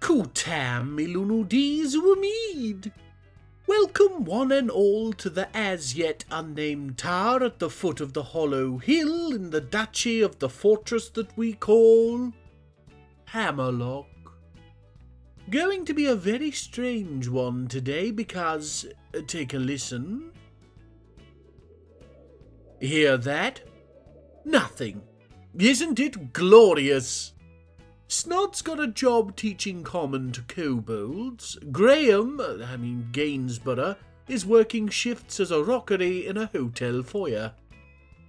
Kutam Ilunudis Wamid. Welcome one and all to the as yet unnamed tower at the foot of the hollow hill in the duchy of the fortress that we call Hammerlock. Going to be a very strange one today because, take a listen. Hear that? Nothing. Isn't it glorious? Snod's got a job teaching common to kobolds. Gainsboro, is working shifts as a rockery in a hotel foyer.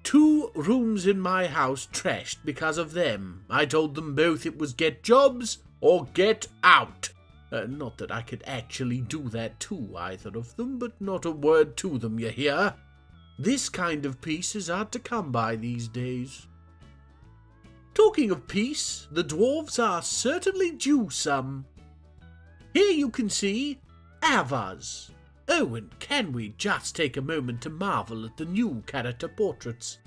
2 rooms in my house trashed because of them. I told them both it was get jobs or get out. Not that I could actually do that to either of them, but not a word to them, you hear? This kind of peace is hard to come by these days. Talking of peace, the dwarves are certainly due some. Here you can see Avuz. Oh, and can we just take a moment to marvel at the new character portraits?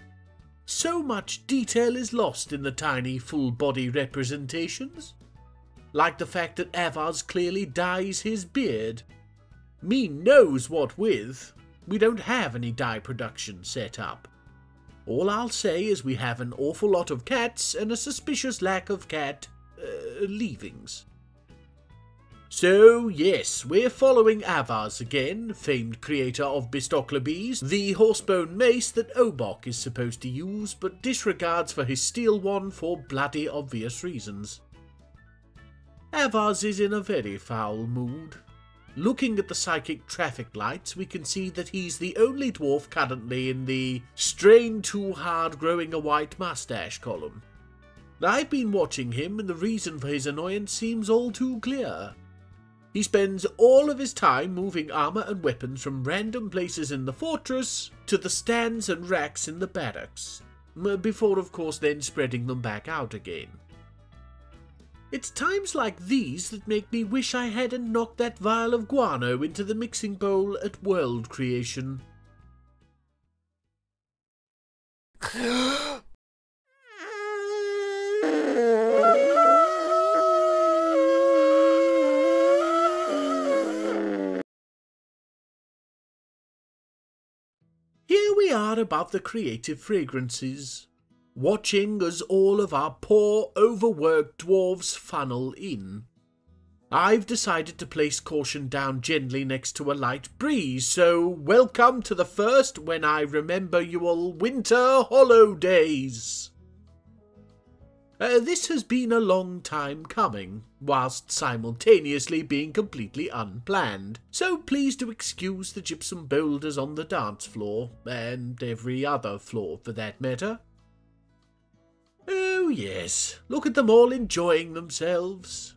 So much detail is lost in the tiny full-body representations. Like the fact that Avuz clearly dyes his beard. Me knows what with. We don't have any dye production set up. All I'll say is we have an awful lot of cats and a suspicious lack of cat leavings. So yes, we're following Avuz again, famed creator of Bistoclebes, the horsebone mace that Obok is supposed to use but disregards for his steel one for bloody obvious reasons. Avuz is in a very foul mood. Looking at the psychic traffic lights, we can see that he's the only dwarf currently in the strain too hard growing a white mustache column. I've been watching him and the reason for his annoyance seems all too clear. He spends all of his time moving armour and weapons from random places in the fortress to the stands and racks in the barracks, before of course then spreading them back out again. It's times like these that make me wish I hadn't knocked that vial of guano into the mixing bowl at world creation. Here we are above the creative fragrances, watching as all of our poor, overworked dwarves funnel in. I've decided to place caution down gently next to a light breeze, so welcome to the first when I remember you all winter holidays. This has been a long time coming, whilst simultaneously being completely unplanned, so please do excuse the gypsum boulders on the dance floor, and every other floor for that matter. Oh yes, look at them all enjoying themselves.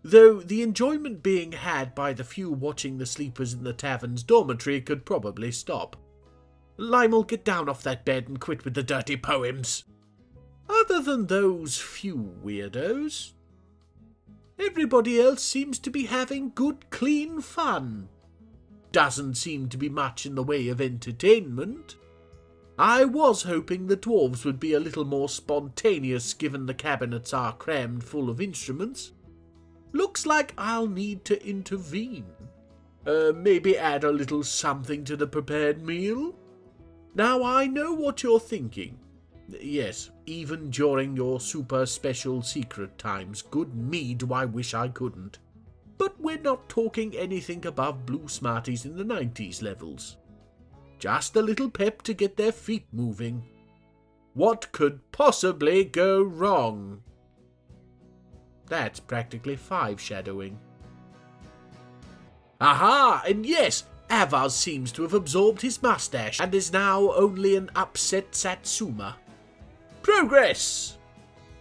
Though the enjoyment being had by the few watching the sleepers in the tavern's dormitory could probably stop. Lionel, get down off that bed and quit with the dirty poems. Other than those few weirdos, everybody else seems to be having good clean fun. Doesn't seem to be much in the way of entertainment. I was hoping the dwarves would be a little more spontaneous given the cabinets are crammed full of instruments. Looks like I'll need to intervene. Maybe add a little something to the prepared meal? Now I know what you're thinking. Yes, even during your super special secret times, good me do I wish I couldn't. But we're not talking anything above Blue Smarties in the 90s levels. Just a little pep to get their feet moving. What could possibly go wrong? That's practically 5 shadowing. Aha! And yes, Avuz seems to have absorbed his mustache and is now only an upset Satsuma. Progress!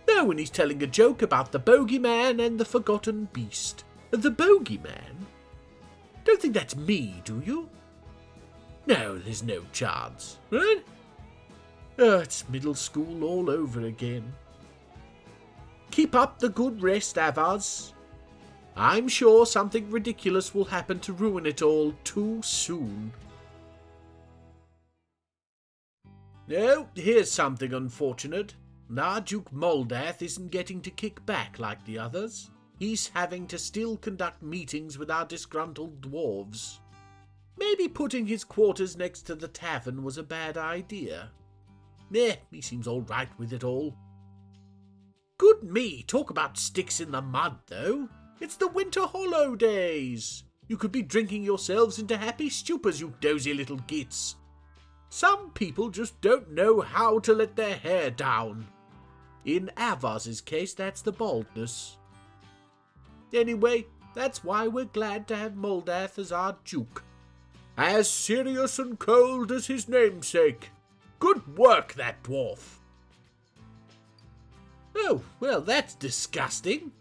Oh, and he's telling a joke about the bogeyman and the forgotten beast. The bogeyman? Don't think that's me, do you? No, there's no chance, right? Oh, it's middle school all over again. Keep up the good rest, Avuz. I'm sure something ridiculous will happen to ruin it all too soon. Oh, here's something unfortunate. Our Duke Moldath isn't getting to kick back like the others. he's having to still conduct meetings with our disgruntled dwarves. Maybe putting his quarters next to the tavern was a bad idea. He seems all right with it all. Good me, talk about sticks in the mud, though. It's the winter holidays. You could be drinking yourselves into happy stupors, you dozy little gits. Some people just don't know how to let their hair down. In Avuz's case, that's the baldness. Anyway, that's why we're glad to have Moldath as our Duke. As serious and cold as his namesake. Good work, that dwarf. Oh, well, that's disgusting.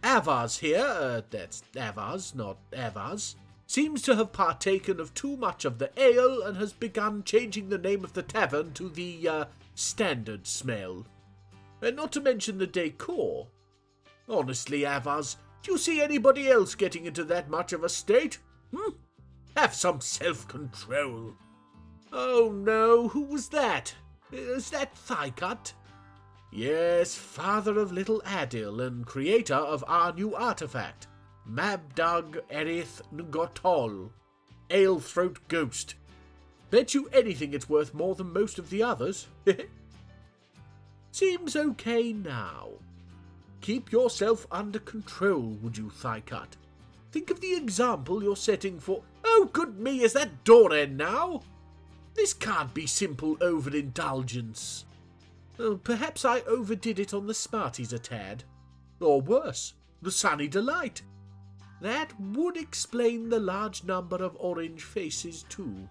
Avuz here, that's Avuz, not Avuz, seems to have partaken of too much of the ale and has begun changing the name of the tavern to the, Standard Smell. And not to mention the decor. Honestly, Avuz, do you see anybody else getting into that much of a state? Have some self-control. Oh no, who was that? Is that Thighcut? Yes, father of little Adil and creator of our new artifact, Mabdug Erith Ngotol, Ale-throat Ghost. Bet you anything it's worth more than most of the others. Seems okay now. Keep yourself under control, would you, Thighcut? Think of the example you're setting for— Oh, good me, is that Doran now? This can't be simple overindulgence. Oh, perhaps I overdid it on the Smarties a tad. Or worse, the Sunny Delight. That would explain the large number of orange faces too.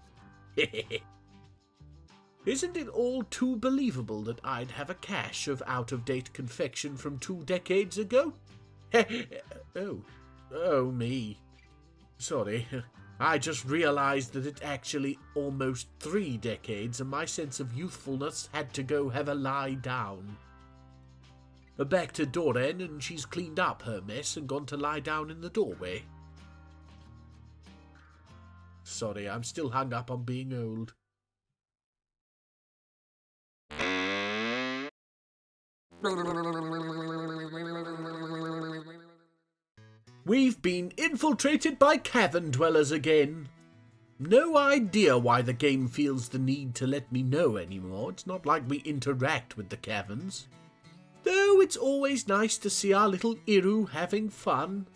Isn't it all too believable that I'd have a cache of out-of-date confection from 2 decades ago? Oh me. Sorry, I just realised that it's actually almost 3 decades and my sense of youthfulness had to go have a lie down. Back to Doran, and she's cleaned up her mess and gone to lie down in the doorway. Sorry, I'm still hung up on being old. We've been infiltrated by cavern dwellers again. No idea why the game feels the need to let me know anymore. It's not like we interact with the caverns. Though it's always nice to see our little Iru having fun.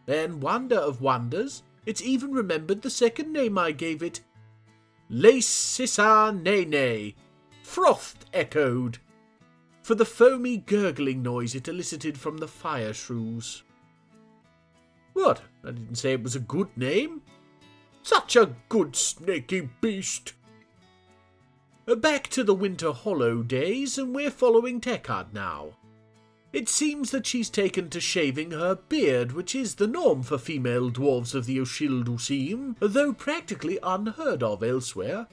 And wonder of wonders, it's even remembered the second name I gave it. Lacissa Nene, frothed echoed, for the foamy gurgling noise it elicited from the fire shrews. What? I didn't say it was a good name. Such a good snaky beast. Back to the Winter Hollow days, and we're following Tekard now. It seems that she's taken to shaving her beard, which is the norm for female dwarves of the Oshildusim, though practically unheard of elsewhere.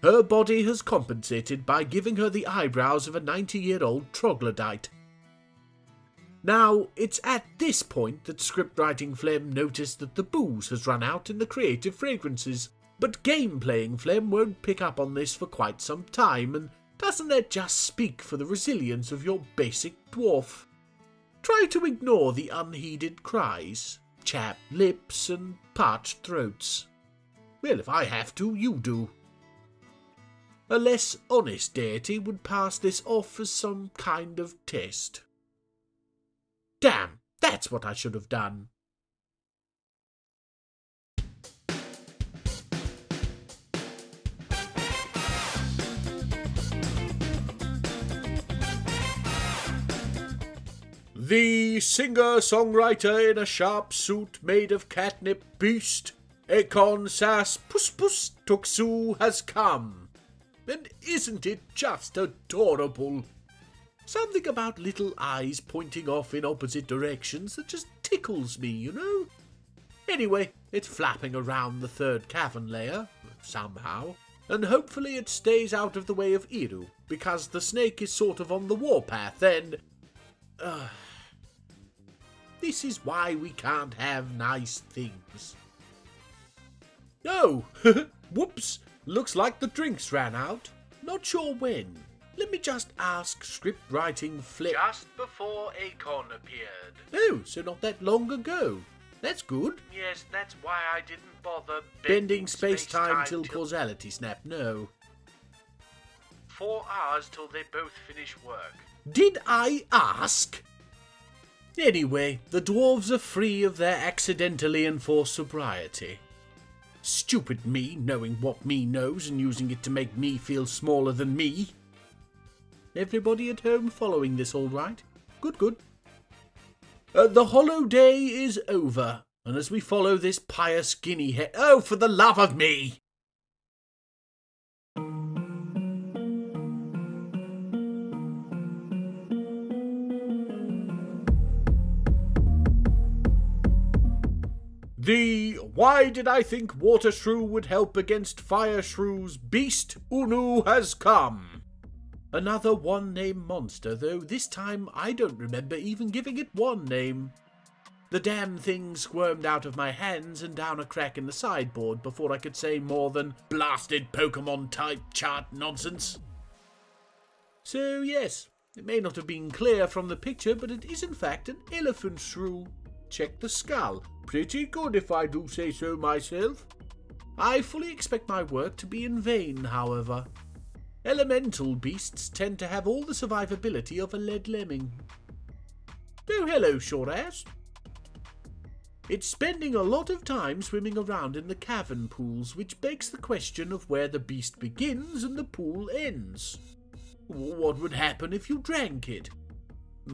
Her body has compensated by giving her the eyebrows of a 90-year-old troglodyte. Now, it's at this point that script-writing Phlegm noticed that the booze has run out in the creative fragrances, but game-playing Phlegm won't pick up on this for quite some time, and doesn't that just speak for the resilience of your basic dwarf? Try to ignore the unheeded cries, chapped lips, and parched throats. Well, if I have to, you do. A less honest deity would pass this off as some kind of test. Damn, that's what I should have done. The singer-songwriter in a sharp suit made of catnip beast, Ekon Sas Puspus Tuxu has come. And isn't it just adorable? Something about little eyes pointing off in opposite directions that just tickles me, you know? Anyway, it's flapping around the 3rd cavern layer, somehow, and hopefully it stays out of the way of Iru, because the snake is sort of on the warpath, and... This is why we can't have nice things. Oh, whoops, looks like the drinks ran out. Not sure when. Let me just ask script writing Phlegm. Just before Acorn appeared. Oh, so not that long ago. That's good. Yes, that's why I didn't bother Bending space-time till causality snap, no. 4 hours till they both finish work. Did I ask? Anyway, the dwarves are free of their accidentally enforced sobriety. Stupid me, knowing what me knows and using it to make me feel smaller than me. Everybody at home following this all right? Good, good. The hollow day is over, and as we follow this pious guinea head... Oh, for the love of me! The Why Did I Think Water Shrew Would Help Against Fire Shrew's Beast Unu has come. Another one-name monster, though this time I don't remember even giving it one name. The damn thing squirmed out of my hands and down a crack in the sideboard before I could say more than blasted Pokemon-type chart nonsense. So yes, it may not have been clear from the picture, but it is in fact an elephant shrew. Check the skull. Pretty good if I do say so myself. I fully expect my work to be in vain, however. Elemental beasts tend to have all the survivability of a lead lemming. Oh, hello, short ass. It's spending a lot of time swimming around in the cavern pools, which begs the question of where the beast begins and the pool ends. What would happen if you drank it?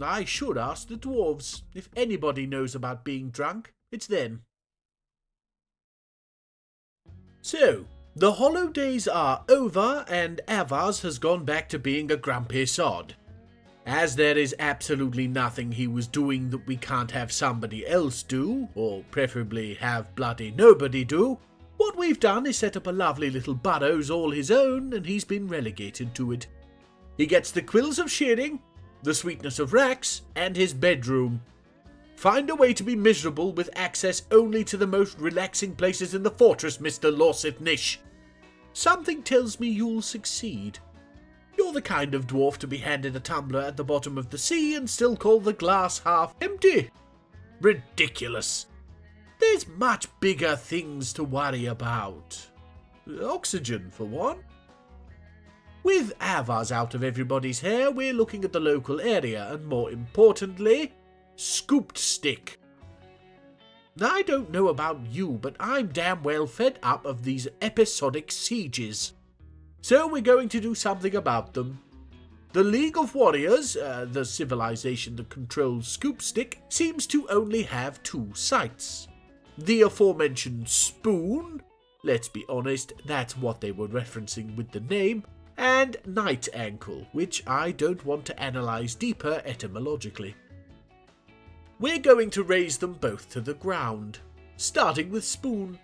I should ask the dwarves. If anybody knows about being drunk, it's them. So, the hollow days are over and Avuz has gone back to being a grumpy sod. As there is absolutely nothing he was doing that we can't have somebody else do, or preferably have bloody nobody do, what we've done is set up a lovely little burrows all his own and he's been relegated to it. He gets the quills of shearing, the sweetness of racks, and his bedroom. Find a way to be miserable with access only to the most relaxing places in the fortress, Mr. Lawsith Nish. Something tells me you'll succeed. You're the kind of dwarf to be handed a tumbler at the bottom of the sea and still call the glass half empty. Ridiculous. There's much bigger things to worry about. Oxygen, for one. With Avuz out of everybody's hair, we're looking at the local area, and more importantly, scooped stick. I don't know about you, but I'm damn well fed up of these episodic sieges. So we're going to do something about them. The League of Warriors, the civilization that controls scoop stick, seems to only have 2 sites. The aforementioned spoon, let's be honest, that's what they were referencing with the name, and night ankle, which I don't want to analyse deeper etymologically. We're going to raise them both to the ground, starting with spoon.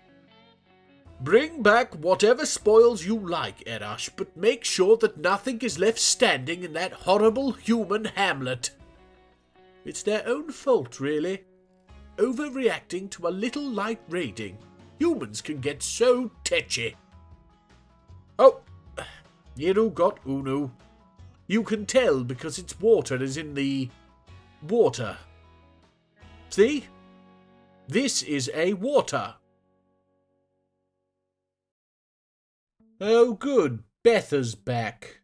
Bring back whatever spoils you like, Erash, but make sure that nothing is left standing in that horrible human hamlet. It's their own fault, really. Overreacting to a little light raiding. Humans can get so tetchy. Oh, Yeru got Unu. You can tell because its water is in the water. See? This is a water. Oh good, Betha's back.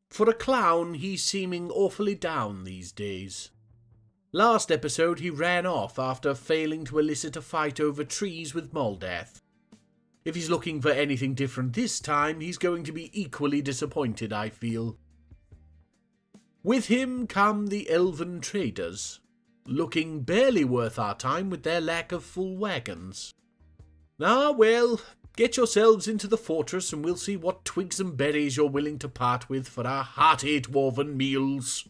For a clown, he's seeming awfully down these days. Last episode he ran off after failing to elicit a fight over trees with Moldath. If he's looking for anything different this time, he's going to be equally disappointed, I feel. With him come the elven traders, looking barely worth our time with their lack of full wagons. Ah well, get yourselves into the fortress and we'll see what twigs and berries you're willing to part with for our hearty dwarven meals.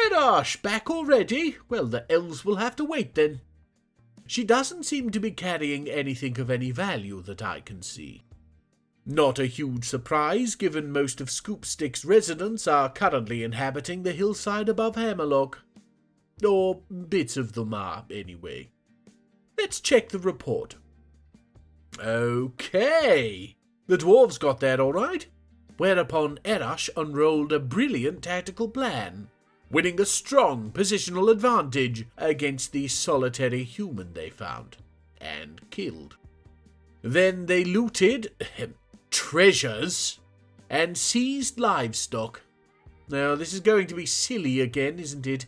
Erash, back already? Well, the elves will have to wait then. She doesn't seem to be carrying anything of any value that I can see. Not a huge surprise, given most of Scoopstick's residents are currently inhabiting the hillside above Hammerlock. Or bits of them are, anyway. Let's check the report. Okay. The dwarves got that all right. whereupon Erash unrolled a brilliant tactical plan, winning a strong positional advantage against the solitary human they found and killed. Then they looted treasures and seized livestock. Now this is going to be silly again, isn't it?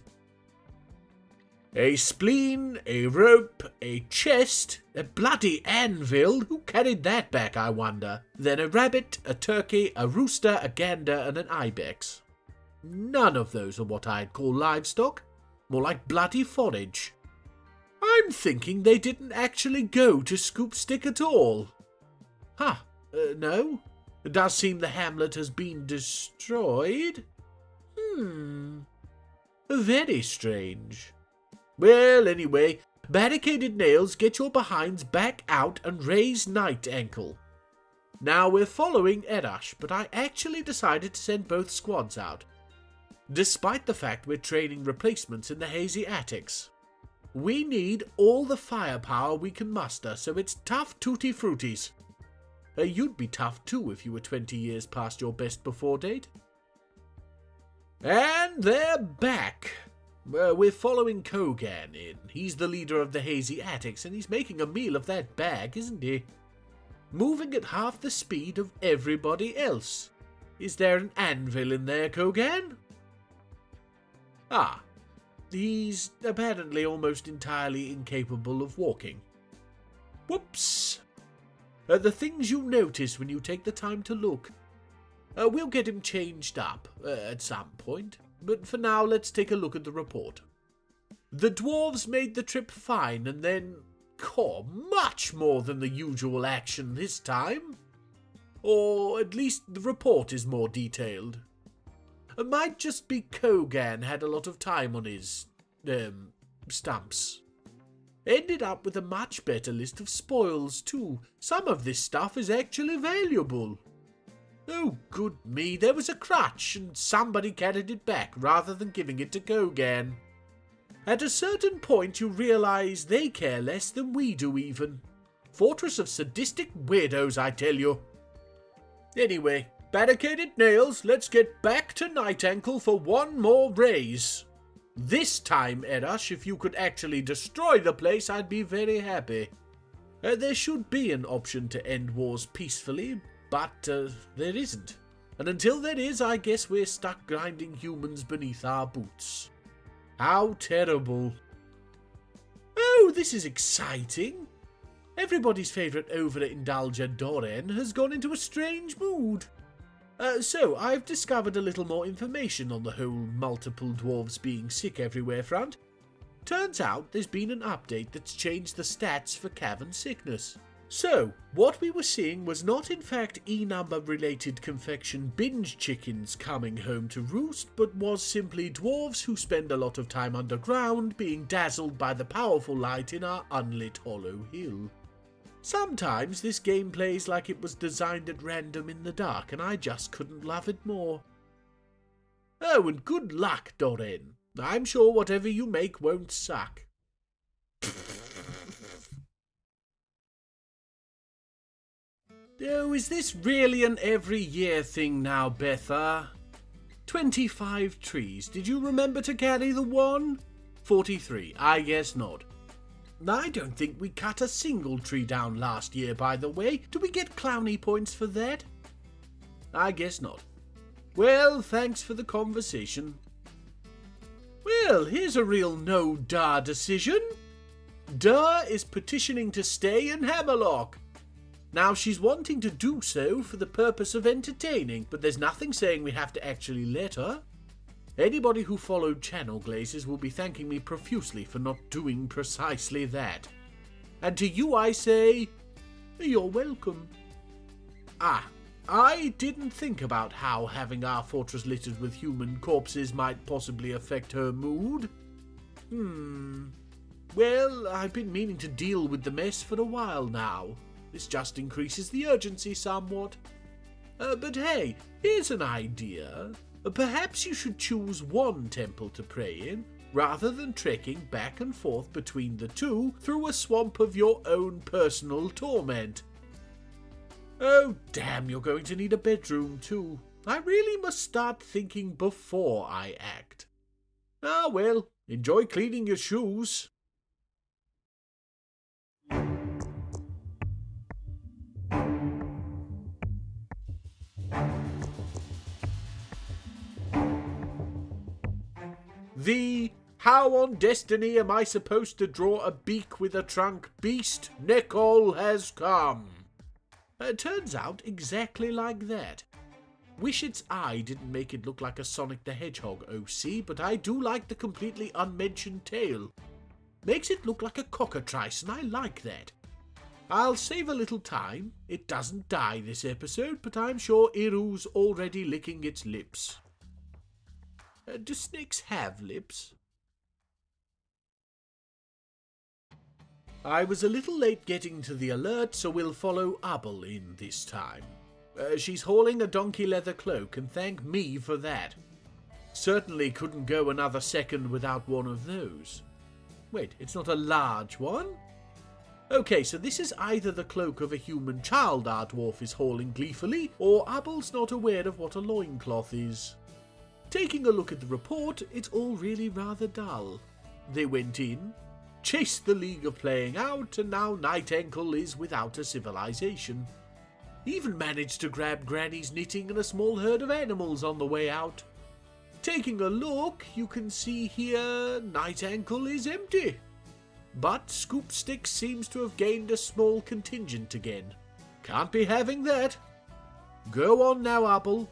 A spleen, a rope, a chest, a bloody anvil. Who carried that back, I wonder? Then a rabbit, a turkey, a rooster, a gander, and an ibex. None of those are what I'd call livestock. More like bloody forage. I'm thinking they didn't actually go to Scoop Stick at all. No. It does seem the hamlet has been destroyed. Very strange. Well, anyway, barricaded nails, get your behinds back out and raise night ankle. Now we're following Erash, but I actually decided to send both squads out, despite the fact we're training replacements in the hazy attics. We need all the firepower we can muster, so it's tough tutti fruities. You'd be tough too if you were 20 years past your best before date. And they're back. We're following Kogan in. He's the leader of the hazy attics, and he's making a meal of that bag, isn't he? Moving at half the speed of everybody else. Is there an anvil in there, Kogan? He's apparently almost entirely incapable of walking. Whoops! The things you notice when you take the time to look. We'll get him changed up at some point, but for now let's take a look at the report. The dwarves made the trip fine and then, much more than the usual action this time. Or at least the report is more detailed. It might just be Kogan had a lot of time on his, stumps. Ended up with a much better list of spoils too. Some of this stuff is actually valuable. Oh, good me, there was a crutch and somebody carried it back rather than giving it to Kogan. At a certain point you realise they care less than we do even. Fortress of sadistic weirdos, I tell you. Anyway, barricaded nails, let's get back to Night Ankle for one more raise. This time, Erash, if you could actually destroy the place, I'd be very happy. There should be an option to end wars peacefully, but there isn't. And until there is, I guess we're stuck grinding humans beneath our boots. How terrible. Oh, this is exciting. Everybody's favourite overindulger Doran has gone into a strange mood. So, I've discovered a little more information on the whole multiple dwarves being sick everywhere front. Turns out there's been an update that's changed the stats for cavern sickness. So, what we were seeing was not in fact E-number related confection binge chickens coming home to roost, but was simply dwarves who spend a lot of time underground being dazzled by the powerful light in our unlit hollow hill. Sometimes this game plays like it was designed at random in the dark, and I just couldn't love it more. Oh, and good luck, Doran. I'm sure whatever you make won't suck. Oh, is this really an every year thing now, Betha? 25 trees. Did you remember to carry the one? 43. I guess not. I don't think we cut a single tree down last year, by the way. Do we get clowny points for that? I guess not. Well, thanks for the conversation. Well, here's a real no-duh decision. Duh is petitioning to stay in Hammerlock. Now, she's wanting to do so for the purpose of entertaining, but there's nothing saying we have to actually let her. Anybody who followed Channel Glazes will be thanking me profusely for not doing precisely that. And to you I say, you're welcome. I didn't think about how having our fortress littered with human corpses might possibly affect her mood. Well, I've been meaning to deal with the mess for a while now. This just increases the urgency somewhat. But hey, here's an idea. Perhaps you should choose one temple to pray in, rather than trekking back and forth between the two through a swamp of your own personal torment. Oh, damn, you're going to need a bedroom, too. I really must start thinking before I act. Ah, well, enjoy cleaning your shoes. The How on Destiny Am I Supposed to Draw a Beak with a Trunk Beast Nicole has come. Turns out exactly like that. Wish its eye didn't make it look like a Sonic the Hedgehog OC, but I do like the completely unmentioned tail. Makes it look like a cockatrice, and I like that. I'll save a little time. It doesn't die this episode, but I'm sure Iru's already licking its lips. Do snakes have lips? I was a little late getting to the alert, so we'll follow Abel in this time. She's hauling a donkey leather cloak, and thank me for that. Certainly couldn't go another second without one of those. Wait, it's not a large one? Okay, so this is either the cloak of a human child our dwarf is hauling gleefully, or Abel's not aware of what a loincloth is. Taking a look at the report, it's all really rather dull. They went in, chased the League of Playing Out, and now Night Ankle is without a civilization. Even managed to grab Granny's knitting and a small herd of animals on the way out. Taking a look, you can see here Night Ankle is empty. But Scoop Stick seems to have gained a small contingent again. Can't be having that. Go on now, Apple.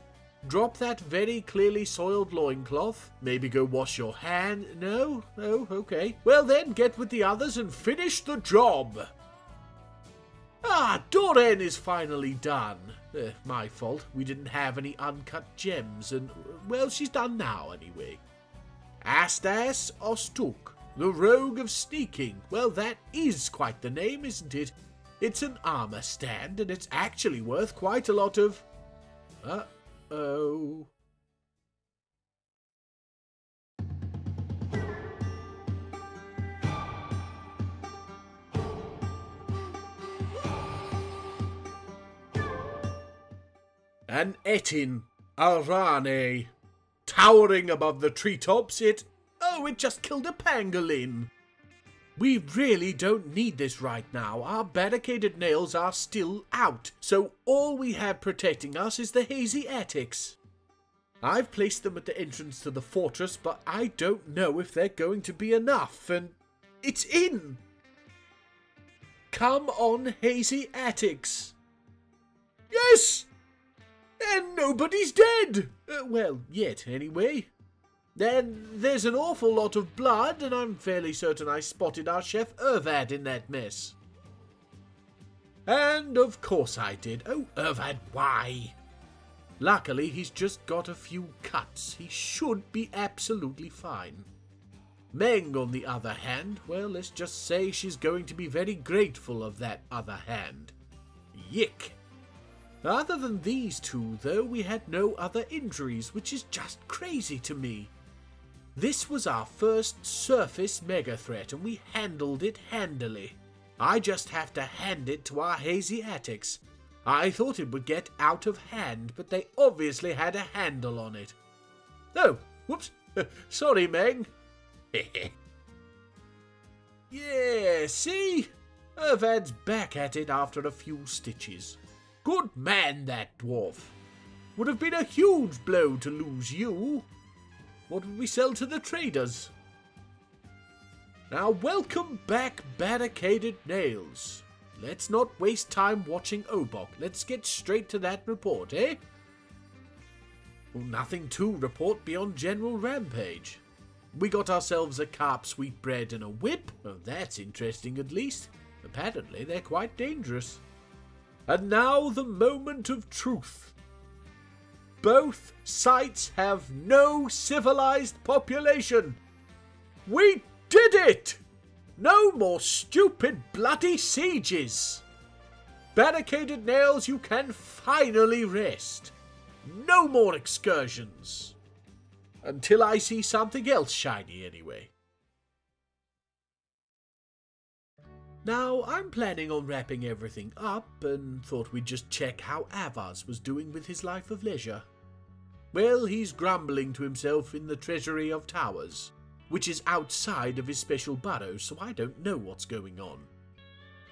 Drop that very clearly soiled loincloth. Maybe go wash your hand. No? Oh, okay. Well then, get with the others and finish the job. Ah, Doran is finally done. My fault. We didn't have any uncut gems and, well, she's done now anyway. Astas Ostuk, the Rogue of Sneaking. Well, that is quite the name, isn't it? It's an armor stand and it's actually worth quite a lot of... Uh-oh. An Ettin, a Rane, towering above the treetops, it just killed a pangolin. We really don't need this right now. Our barricaded nails are still out, so all we have protecting us is the hazy attics. I've placed them at the entrance to the fortress, but I don't know if they're going to be enough, and it's in! Come on, hazy attics! Yes! And nobody's dead! Well, yet, anyway. Then there's an awful lot of blood, and I'm fairly certain I spotted our chef Ervad in that mess. And of course I did. Oh, Ervad, why? Luckily, he's just got a few cuts. He should be absolutely fine. Meng, on the other hand, well, let's just say she's going to be very grateful of that other hand. Yick. Other than these two, though, we had no other injuries, which is just crazy to me. This was our first surface mega threat, and we handled it handily. I just have to hand it to our hazy attics. I thought it would get out of hand, but they obviously had a handle on it. Oh, whoops. Sorry, Meg. Yeah, see? Ervad's back at it after a few stitches. Good man, that dwarf. Would have been a huge blow to lose you. What would we sell to the traders? Now, welcome back, Barricaded Nails. Let's not waste time watching Obok. Let's get straight to that report, eh? Well, nothing to report beyond general rampage. We got ourselves a carp sweetbread and a whip. Oh, that's interesting at least. Apparently, they're quite dangerous. And now the moment of truth. Both sites have no civilized population. We did it! No more stupid bloody sieges. Barricaded Nails, you can finally rest. No more excursions. Until I see something else shiny anyway. Now, I'm planning on wrapping everything up and thought we'd just check how Avuz was doing with his life of leisure. Well, he's grumbling to himself in the Treasury of Towers, which is outside of his special burrow, so I don't know what's going on.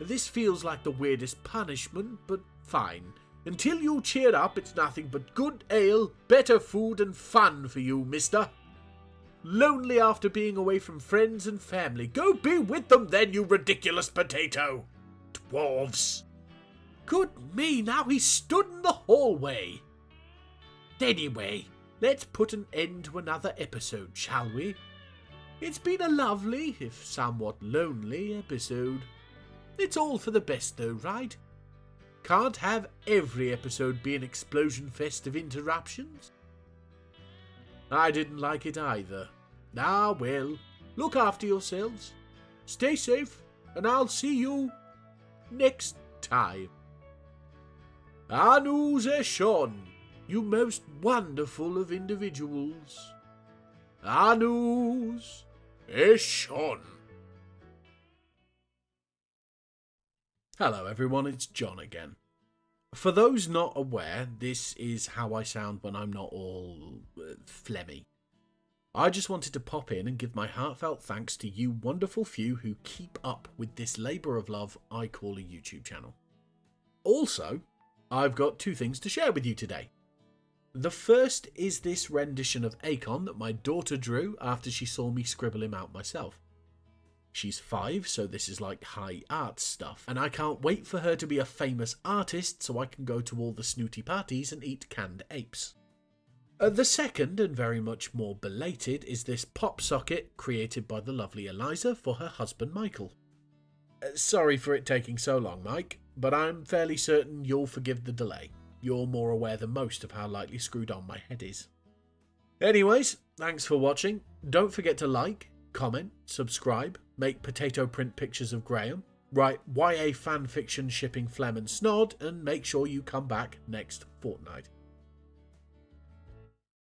This feels like the weirdest punishment, but fine. Until you cheer up, it's nothing but good ale, better food and fun for you, mister. Lonely after being away from friends and family. Go be with them then, you ridiculous potato. Dwarves. Good me, now he's stood in the hallway. Anyway, let's put an end to another episode, shall we? It's been a lovely, if somewhat lonely, episode. It's all for the best though, right? Can't have every episode be an explosion fest of interruptions. I didn't like it either. Ah well, look after yourselves, stay safe, and I'll see you next time. Avuz Eshon, you most wonderful of individuals. Avuz Eshon. Hello everyone, it's John again. For those not aware, this is how I sound when I'm not all phlegmy. I just wanted to pop in and give my heartfelt thanks to you wonderful few who keep up with this labour of love I call a YouTube channel. Also, I've got two things to share with you today. The first is this rendition of Ettin that my daughter drew after she saw me scribble him out myself. She's 5, so this is like high art stuff, and I can't wait for her to be a famous artist so I can go to all the snooty parties and eat canned apes. The second, and very much more belated, is this pop socket created by the lovely Eliza for her husband Michael. Sorry for it taking so long, Mike, but I'm fairly certain you'll forgive the delay. You're more aware than most of how lightly screwed on my head is. Anyways, thanks for watching. Don't forget to like, comment, subscribe, make potato print pictures of Graham, write YA fanfiction shipping Phlegm and Snod, and make sure you come back next fortnight.